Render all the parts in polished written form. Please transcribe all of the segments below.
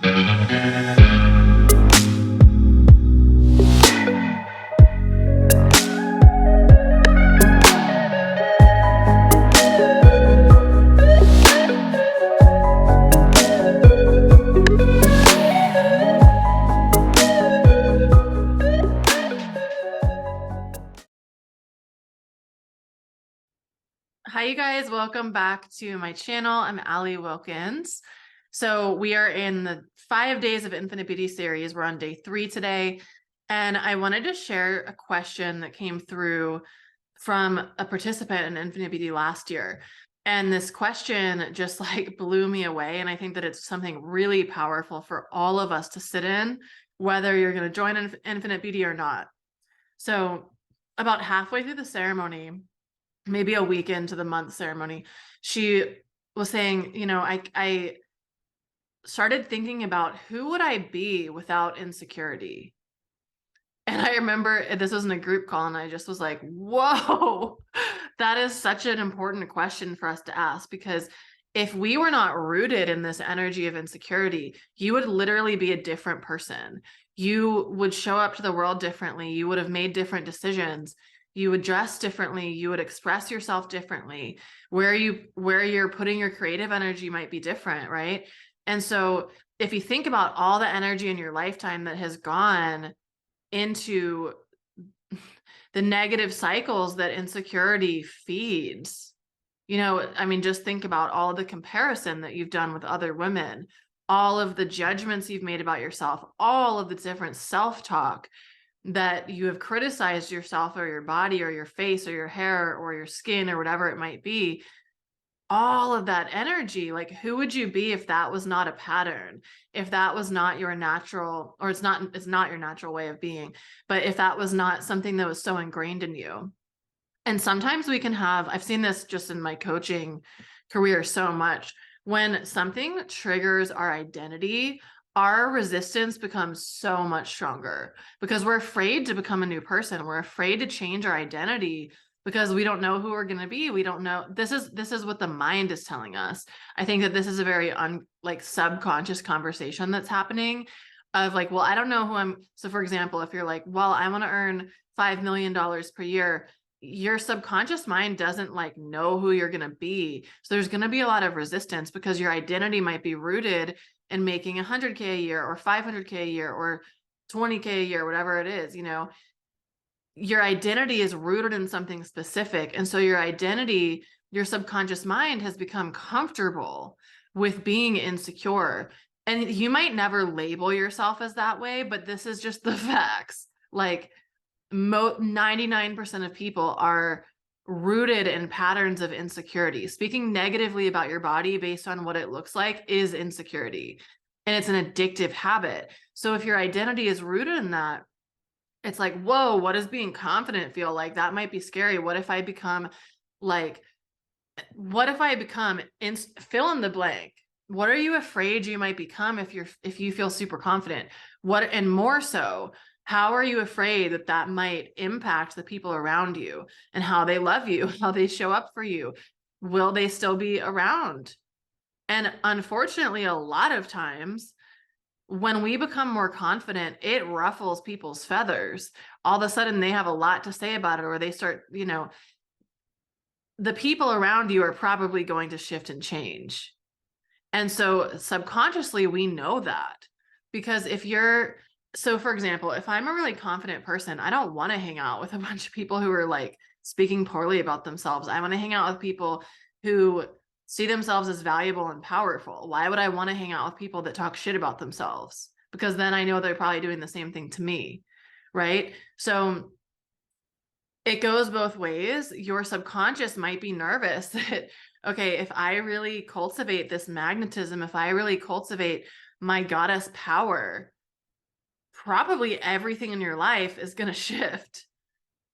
Hi, you guys. Welcome back to my channel. I'm Allie Wilkins. So we are in the 5 days of Infinite Beauty series. We're on day 3 today. And I wanted to share a question that came through from a participant in Infinite Beauty last year. And this question just like blew me away. And I think that it's something really powerful for all of us to sit in, whether you're going to join Infinite Beauty or not. So about halfway through the ceremony, maybe a week into the month ceremony, she was saying, you know, I started thinking about who would I be without insecurity? And I remember this was in a group call and I just was like, whoa, that is such an important question for us to ask, because if we were not rooted in this energy of insecurity, you would literally be a different person. You would show up to the world differently. You would have made different decisions. You would dress differently. You would express yourself differently. Where you're putting your creative energy might be different, right? And so if you think about all the energy in your lifetime that has gone into the negative cycles that insecurity feeds, you know, I mean, just think about all of the comparison that you've done with other women, all of the judgments you've made about yourself, all of the different self-talk that you have criticized yourself or your body or your face or your hair or your skin or whatever it might be. All of that energy, like who would you be if that was not a pattern, if that was not your natural, or it's not your natural way of being, but if that was not something that was so ingrained in you. And sometimes we can have, I've seen this just in my coaching career so much, when something triggers our identity, our resistance becomes so much stronger because we're afraid to become a new person. We're afraid to change our identity because we don't know who we're going to be. We don't know. This is what the mind is telling us. I think that this is a very subconscious conversation that's happening of like, well, I don't know who I'm. So for example, if you're like, well, I want to earn $5 million per year, your subconscious mind doesn't like know who you're going to be. So there's going to be a lot of resistance because your identity might be rooted in making 100K a year or 500K a year or 20K a year, whatever it is, you know. Your identity is rooted in something specific. And so your identity, your subconscious mind has become comfortable with being insecure. And you might never label yourself as that way, but this is just the facts. Like 99% of people are rooted in patterns of insecurity. Speaking negatively about your body based on what it looks like is insecurity. And it's an addictive habit. So if your identity is rooted in that, it's like, whoa, what does being confident feel like? That might be scary. What if I become fill in the blank? What are you afraid you might become if you feel super confident? And more so, how are you afraid that might impact the people around you and how they love you, how they show up for you? Will they still be around? And unfortunately, a lot of times when we become more confident, it ruffles people's feathers. All of a sudden they have a lot to say about it, or they start, you know, the people around you are probably going to shift and change. And so subconsciously we know that, because so for example, if I'm a really confident person, I don't want to hang out with a bunch of people who are like speaking poorly about themselves. I want to hang out with people who see themselves as valuable and powerful. Why would I want to hang out with people that talk shit about themselves? Because then I know they're probably doing the same thing to me, right? So it goes both ways. Your subconscious might be nervous that, okay, if I really cultivate this magnetism, if I really cultivate my goddess power, probably everything in your life is going to shift.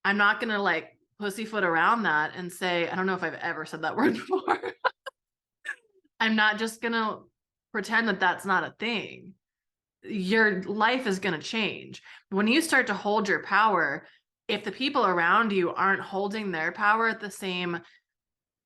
I'm not going to like pussyfoot around that and say, I don't know if I've ever said that word before. I'm not just going to pretend that that's not a thing. Your life is going to change. When you start to hold your power, if the people around you aren't holding their power at the same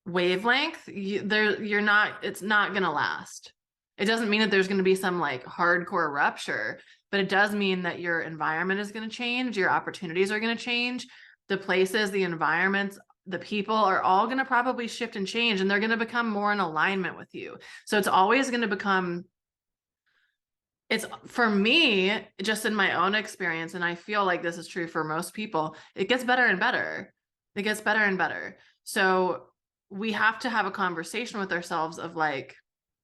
wavelength, it's not going to last. It doesn't mean that there's going to be some like hardcore rupture, but it does mean that your environment is going to change, your opportunities are going to change, the places, the environments, the people are all going to probably shift and change, and they're going to become more in alignment with you. So it's always going to become, it's for me, just in my own experience, and I feel like this is true for most people, it gets better and better. It gets better and better. So we have to have a conversation with ourselves of like,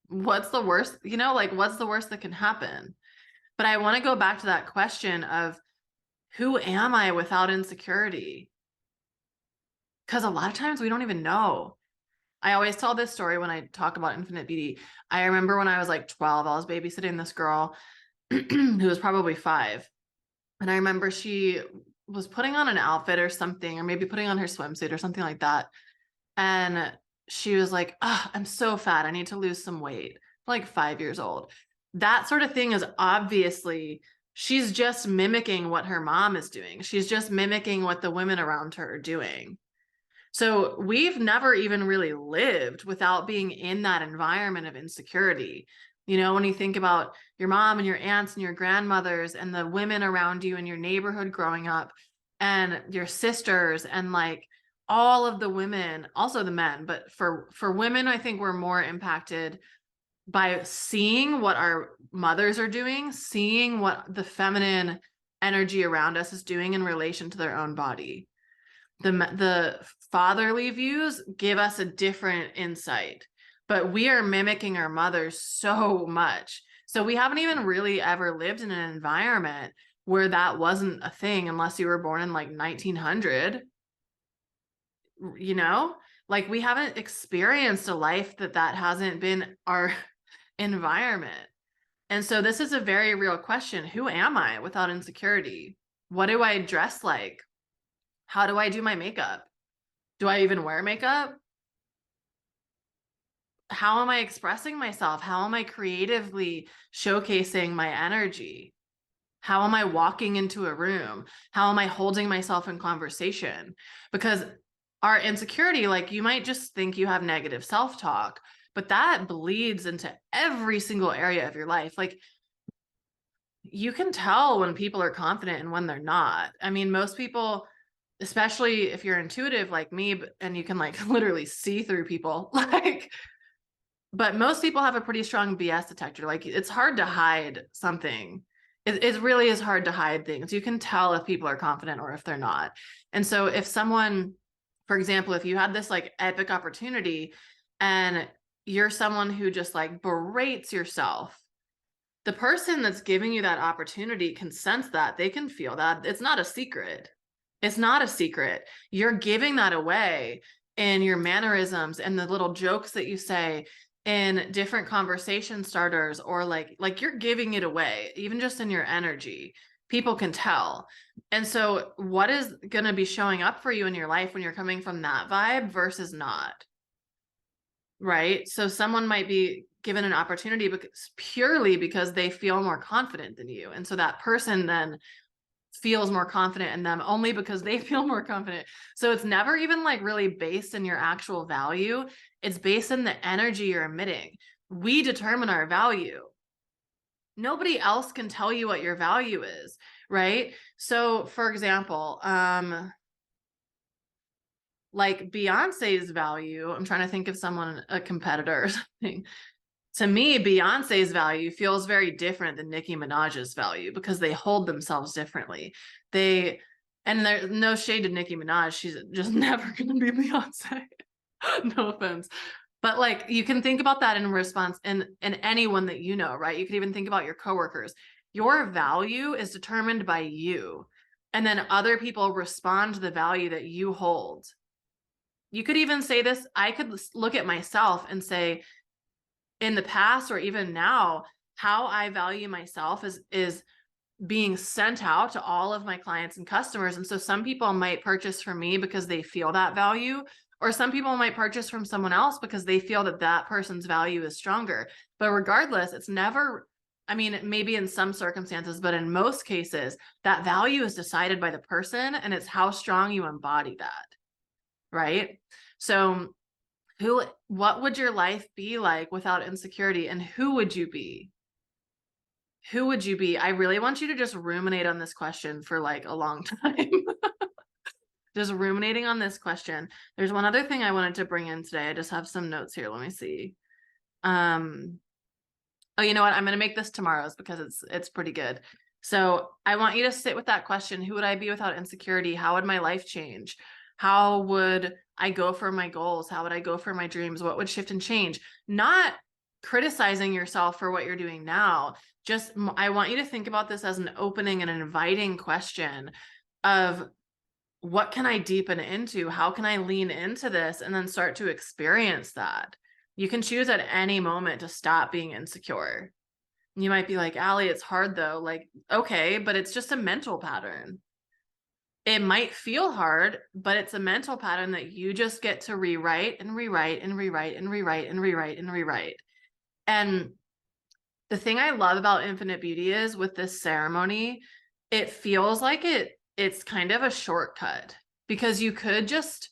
what's the worst, you know, like what's the worst that can happen? But I want to go back to that question of who am I without insecurity? Because a lot of times we don't even know. I always tell this story when I talk about Infinite Beauty. I remember when I was like 12, I was babysitting this girl who was probably 5. And I remember she was putting on an outfit or something, or maybe putting on her swimsuit or something like that. And she was like, oh, I'm so fat. I need to lose some weight. Like 5 years old. That sort of thing is obviously, she's just mimicking what her mom is doing. She's just mimicking what the women around her are doing. So we've never even really lived without being in that environment of insecurity. You know, when you think about your mom and your aunts and your grandmothers and the women around you in your neighborhood growing up and your sisters and like all of the women, also the men, but for women, I think we're more impacted by seeing what our mothers are doing, seeing what the feminine energy around us is doing in relation to their own body. The fatherly views give us a different insight, but we are mimicking our mothers so much. So we haven't even really ever lived in an environment where that wasn't a thing, unless you were born in like 1900, you know, like we haven't experienced a life that hasn't been our environment. And so this is a very real question. Who am I without insecurity? What do I dress like? How do I do my makeup? Do I even wear makeup? How am I expressing myself? How am I creatively showcasing my energy? How am I walking into a room? How am I holding myself in conversation? Because our insecurity, like you might just think you have negative self-talk, but that bleeds into every single area of your life. Like you can tell when people are confident and when they're not. I mean, most people, especially if you're intuitive like me, and you can like literally see through people, like, but most people have a pretty strong BS detector. Like it's hard to hide something. It really is hard to hide things. You can tell if people are confident or if they're not. And so if someone, for example, if you had this like epic opportunity and you're someone who just like berates yourself, the person that's giving you that opportunity can sense that. They can feel that. It's not a secret. It's not a secret. You're giving that away in your mannerisms and the little jokes that you say in different conversation starters, or like you're giving it away, even just in your energy. People can tell. And so what is going to be showing up for you in your life when you're coming from that vibe versus not? Right? So someone might be given an opportunity purely because they feel more confident than you. And so that person then feels more confident in them only because they feel more confident. So it's never even like really based in your actual value. It's based in the energy you're emitting. We determine our value. Nobody else can tell you what your value is, right? So for example, like Beyonce's value, I'm trying to think of someone, a competitor or something. To me, Beyonce's value feels very different than Nicki Minaj's value because they hold themselves differently. And there's no shade to Nicki Minaj. She's just never going to be Beyonce. No offense. But like, you can think about that in response in anyone that you know, right? You could even think about your coworkers. Your value is determined by you. And then other people respond to the value that you hold. You could even say this, I could look at myself and say, in the past or even now, how I value myself is being sent out to all of my clients and customers. And so some people might purchase from me because they feel that value, or some people might purchase from someone else because they feel that that person's value is stronger. But regardless, it's never, I mean, maybe in some circumstances, but in most cases, that value is decided by the person, and it's how strong you embody that, right? So what would your life be like without insecurity, and who would you be? Who would you be? I really want you to just ruminate on this question for like a long time. Just ruminating on this question. There's one other thing I wanted to bring in today. I just have some notes here. Let me see. Oh, you know what? I'm going to make this tomorrow's because it's pretty good. So I want you to sit with that question. Who would I be without insecurity? How would my life change? How would I go for my goals? How would I go for my dreams? What would shift and change? Not criticizing yourself for what you're doing now. Just, I want you to think about this as an opening and an inviting question of, what can I deepen into? How can I lean into this and then start to experience that? You can choose at any moment to stop being insecure. You might be like, Allie, it's hard though. Like, okay, but it's just a mental pattern. It might feel hard, but it's a mental pattern that you just get to rewrite and rewrite and rewrite and rewrite and rewrite and rewrite. And the thing I love about Infinite Beauty is with this ceremony, it feels like it's kind of a shortcut, because you could just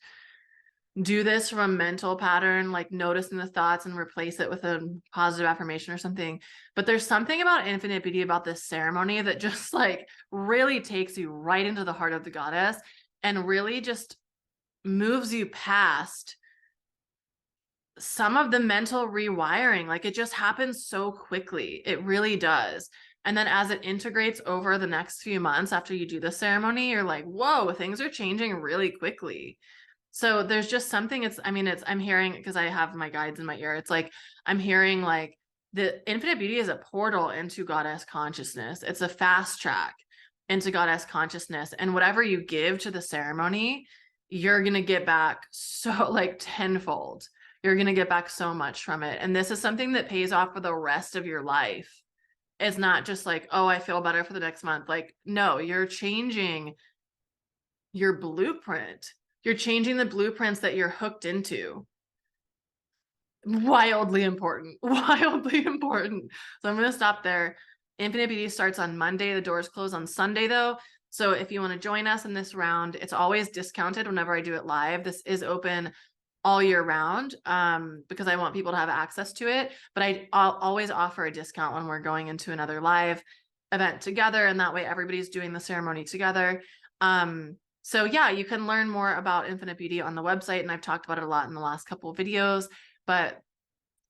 do this from a mental pattern, like noticing the thoughts and replace it with a positive affirmation or something. But there's something about Infinite Beauty, about this ceremony, that just like really takes you right into the heart of the goddess and really just moves you past some of the mental rewiring. Like, it just happens so quickly. It really does. And then as it integrates over the next few months after you do the ceremony, you're like, whoa, things are changing really quickly. So there's just something, I'm hearing, because I have my guides in my ear, it's like, I'm hearing like the Infinite Beauty is a portal into goddess consciousness. It's a fast track into goddess consciousness. And whatever you give to the ceremony, you're going to get back so like tenfold. You're going to get back so much from it. And this is something that pays off for the rest of your life. It's not just like, oh, I feel better for the next month. Like, no, you're changing your blueprint. You're changing the blueprints that you're hooked into. Wildly important, wildly important. So I'm going to stop there. Infinite Beauty starts on Monday. The doors close on Sunday though. So if you want to join us in this round, it's always discounted whenever I do it live. This is open all year round because I want people to have access to it. But I'll always offer a discount when we're going into another live event together. And that way everybody's doing the ceremony together. So yeah, you can learn more about Infinite Beauty on the website, and I've talked about it a lot in the last couple of videos, but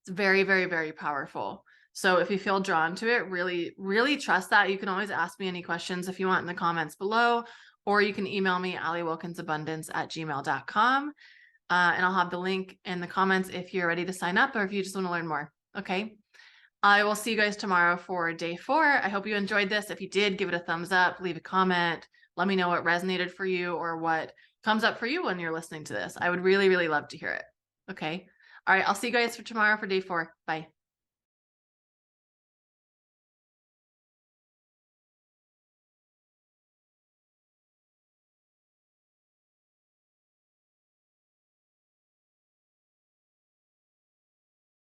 it's very, very, very powerful. So if you feel drawn to it, really, really trust that. You can always ask me any questions if you want in the comments below, or you can email me, alliewilkinsabundance@gmail.com. And I'll have the link in the comments if you're ready to sign up or if you just want to learn more. Okay. I will see you guys tomorrow for day 4. I hope you enjoyed this. If you did, give it a thumbs up, leave a comment. Let me know what resonated for you or what comes up for you when you're listening to this. I would really, really love to hear it. Okay. All right. I'll see you guys for tomorrow for day 4. Bye.